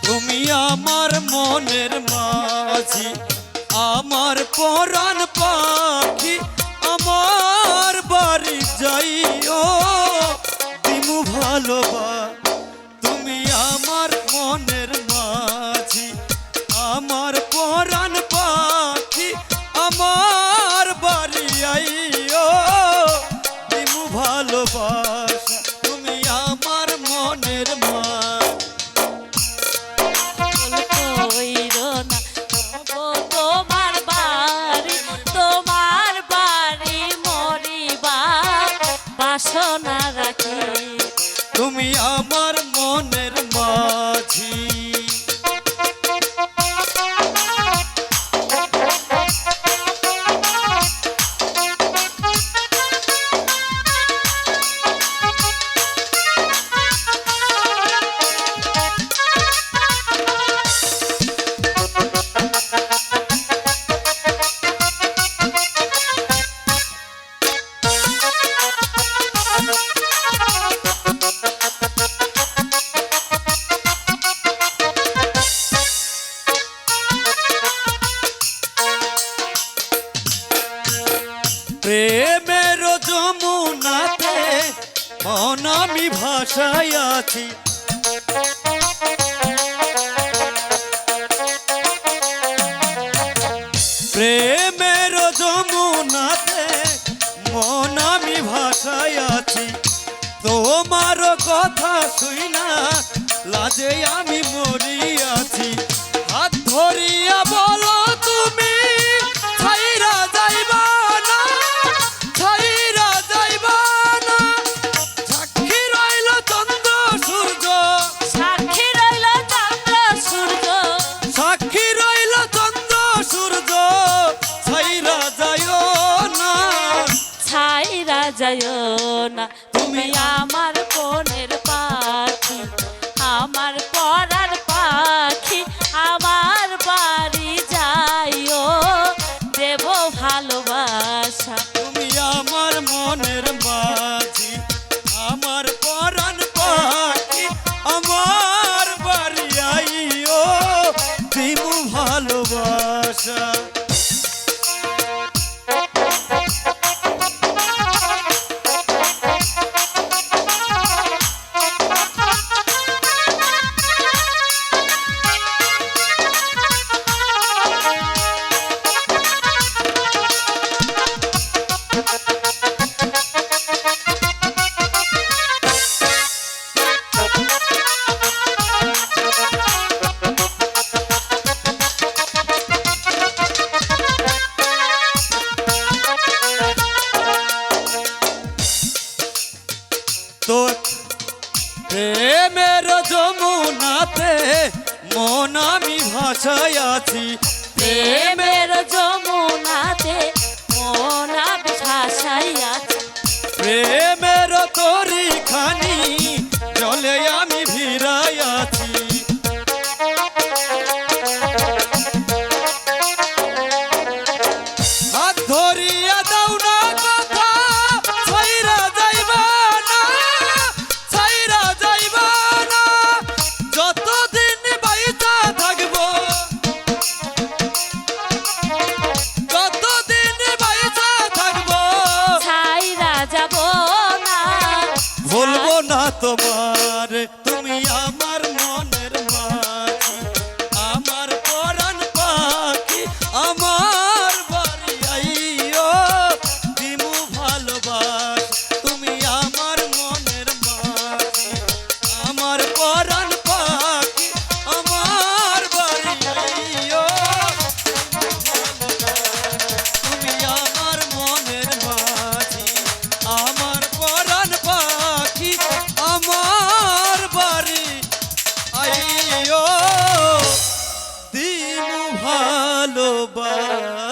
তুমি আমার মনের মাঝি, আমার পরাণ পাখি, আমার বাড়ি যাইও দিমু ভালোবাসা। তুমি আমার মনের মাঝি, আমার পরাণ পাখি, আমার বাড়ি আইও দিমু ভালোবাসা। তুমি আমার মনের মাঝি। বাসনা রাখি তুমি আমার মনের মাঝি। প্রেমের যমুনাতে মন আমি ভাসায় আছি, প্রেমের যমুনাতে মন আমি ভাসায় আছি। তোমার কথা শুইনা লাজে আমি মরিয়াছি। হাত ধরিয়া বলো তুমি ছাইরা যাইবা না, ছাইরা যাইবা না। সাক্ষী রইল চন্দ্র সূর্য, সাক্ষী রইল চন্দ্র সূর্য, সাক্ষী রইল চন্দ্র সূর্য। ছাইরা যাইও না, ছাইরা যাইও না। তুমি আমার মনের পাখি, আমার পরার পাখি, আমার বাড়ি যাইও দেব ভালোবাসা। তুমি আমার মনের মাঝি, আমার পরাণ পাখি, আমার বাড়ি আইও দিমু ভালোবাসা। তোর প্রেমের যমুনাতে মন আমি ভাসায় আছি, প্রেমের যমুনাতে মন আমি ভাসায় আছি। প্রেমের তরি খানি জলে আমি ভিড়াই আছি। হাত ধরিয়া দাও না কথা, ছাইরা যাইবা না, ছাইরা যাইবা না। যতদিন বাইচা থাকবো, যতদিন বাইচা থাকবো, ছাইরা যাব না, ভুলবো না তোমার। তুমি আমার মনের মাঝি, আমার পরাণ পাখি, আমার বাড়ি আইও দিমু ভালোবাসা। তুমি আমার মনের মাঝি, আমার পরাণ পাখি, আমার বাড়ি আইও। তুমি আমার মনের মাঝি, আমার পরাণ পাখি, আমার বাড়ি আইও দিমু ভালোবাসা।